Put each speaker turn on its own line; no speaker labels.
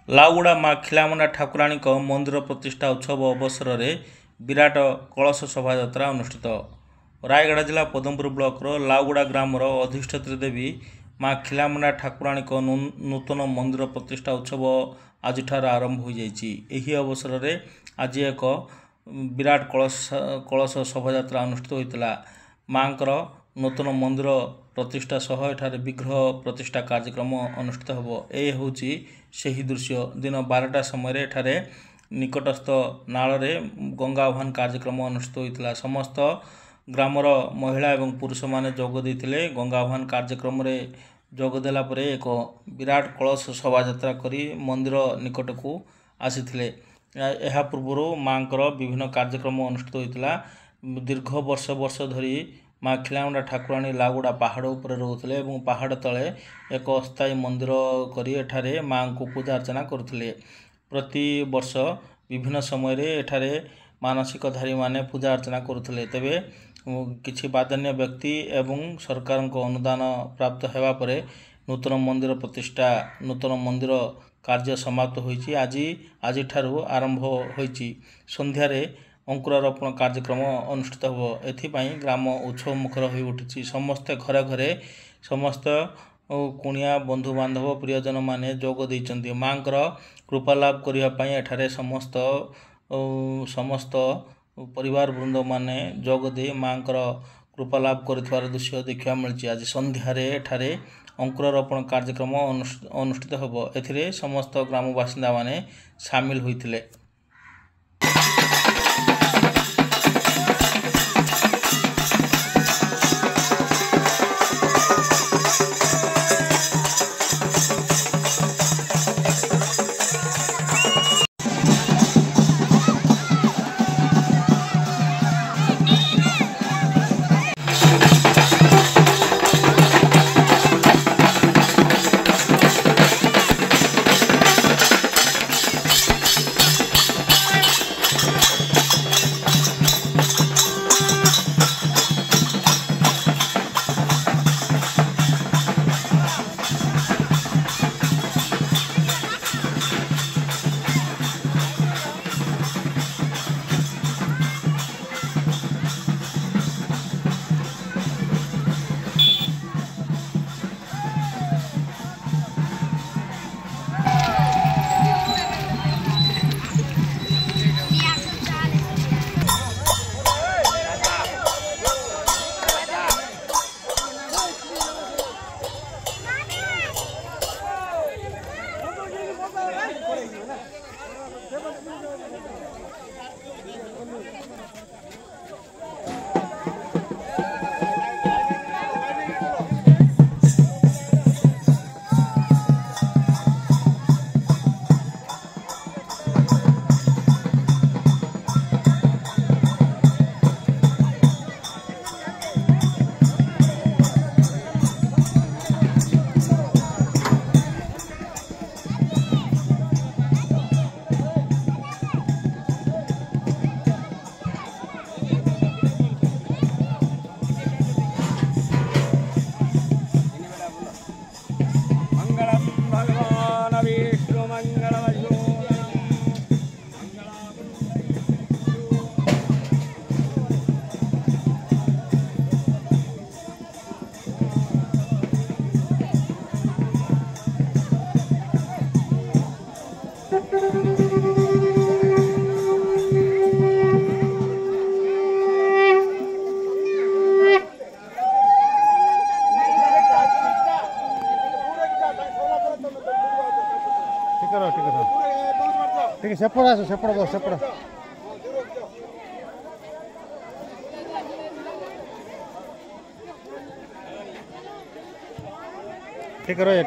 ଲାଉଗୁଡ଼ା ମା ଖିଲାମୁଣ୍ଡା ଠାକୁରାଣୀଙ୍କ ମନ୍ଦିର ପ୍ରତିଷ୍ଠା ଉତ୍ସବ ଅବସରରେ ବିରାଟ କଳସ ଶୋଭାଯାତ୍ରା ଅନୁଷ୍ଠିତ। ରାୟଗଡ଼ା ଜିଲ୍ଲା ପଦମପୁର ବ୍ଲକର ଲାଉଗୁଡ଼ା ଗ୍ରାମର ଅଧିଷ୍ଠାତ୍ରୀ ଦେବୀ ମା ଖିଲାମୁଣ୍ଡା ଠାକୁରାଣୀଙ୍କ ନୂତନ ମନ୍ଦିର ପ୍ରତିଷ୍ଠା ଉତ୍ସବ ଆଜିଠାରୁ ଆରମ୍ଭ ହୋଇଯାଇଛି। ଏହି ଅବସରରେ ଆଜି ଏକ ବିରାଟ କଳସ ଶୋଭାଯାତ୍ରା ଅନୁଷ୍ଠିତ ହୋଇଥିଲା। ମାଙ୍କର ନୂତନ ମନ୍ଦିର ପ୍ରତିଷ୍ଠା ସହ ଏଠାରେ ବିଗ୍ରହ ପ୍ରତିଷ୍ଠା କାର୍ଯ୍ୟକ୍ରମ ଅନୁଷ୍ଠିତ ହେବ। ଏ ହେଉଛି ସେହି ଦୃଶ୍ୟ। ଦିନ 12ଟା ସମୟରେ ଏଠାରେ ନିକଟସ୍ଥ ନାଳରେ ଗଙ୍ଗା ଆହ୍ୱାନ କାର୍ଯ୍ୟକ୍ରମ ଅନୁଷ୍ଠିତ ହୋଇଥିଲା। ସମସ୍ତ ଗ୍ରାମର ମହିଳା ଏବଂ ପୁରୁଷମାନେ ଯୋଗ ଦେଇଥିଲେ। ଗଙ୍ଗା ଆହ୍ୱାନ କାର୍ଯ୍ୟକ୍ରମରେ ଯୋଗ ଦେଲା ପରେ ଏକ ବିରାଟ କଳସ ଶୋଭାଯାତ୍ରା କରି ମନ୍ଦିର ନିକଟକୁ ଆସିଥିଲେ। ଏହା ପୂର୍ବରୁ ମାଙ୍କର ବିଭିନ୍ନ କାର୍ଯ୍ୟକ୍ରମ ଅନୁଷ୍ଠିତ ହୋଇଥିଲା। ଦୀର୍ଘ ବର୍ଷ ଧରି ମା ଖିଲାମୁଣ୍ଡା ଠାକୁରାଣୀ ଲାଉଗୁଡ଼ା ପାହାଡ଼ ଉପରେ ରହୁଥିଲେ ଏବଂ ପାହାଡ଼ ତଳେ ଏକ ଅସ୍ଥାୟୀ ମନ୍ଦିର କରି ଏଠାରେ ମାଙ୍କୁ ପୂଜା ଅର୍ଚ୍ଚନା କରୁଥିଲେ। ପ୍ରତି ବର୍ଷ ବିଭିନ୍ନ ସମୟରେ ଏଠାରେ ମାନସିକଧାରୀମାନେ ପୂଜା ଅର୍ଚ୍ଚନା କରୁଥିଲେ। ତେବେ କିଛି ବାଦନ୍ୟ ବ୍ୟକ୍ତି ଏବଂ ସରକାରଙ୍କ ଅନୁଦାନ ପ୍ରାପ୍ତ ହେବା ପରେ ନୂତନ ମନ୍ଦିର କାର୍ଯ୍ୟ ସମାପ୍ତ ହୋଇଛି। ଆଜିଠାରୁ ଆରମ୍ଭ ହୋଇଛି। ସନ୍ଧ୍ୟାରେ ଅଙ୍କୁରାରୋପଣ କାର୍ଯ୍ୟକ୍ରମ ଅନୁଷ୍ଠିତ ହେବ। ଏଥିପାଇଁ ଗ୍ରାମ ଉତ୍ସବ ମୁଖର ହୋଇ ଉଠିଛି। ସମସ୍ତେ ଘରେ ସମସ୍ତ କୁଣିଆ ବନ୍ଧୁବାନ୍ଧବ ପ୍ରିୟଜନମାନେ ଯୋଗ ଦେଇଛନ୍ତି। ମାଙ୍କର କୃପା ଲାଭ କରିବା ପାଇଁ ଏଠାରେ ସମସ୍ତ ପରିବାର ବୃନ୍ଦମାନେ ଯୋଗ ଦେଇ ମାଙ୍କର କୃପା ଲାଭ କରିଥିବାର ଦୃଶ୍ୟ ଦେଖିବାକୁ ମିଳିଛି। ଆଜି ସନ୍ଧ୍ୟାରେ ଏଠାରେ ଅଙ୍କୁରାରୋପଣ କାର୍ଯ୍ୟକ୍ରମ ଅନୁଷ୍ଠିତ ହେବ। ଏଥିରେ ସମସ୍ତ ଗ୍ରାମ ବାସିନ୍ଦାମାନେ ସାମିଲ ହୋଇଥିଲେ।
ठीक है सेपड़ आस सेपड़ बस सेपड़ ठीक रह जा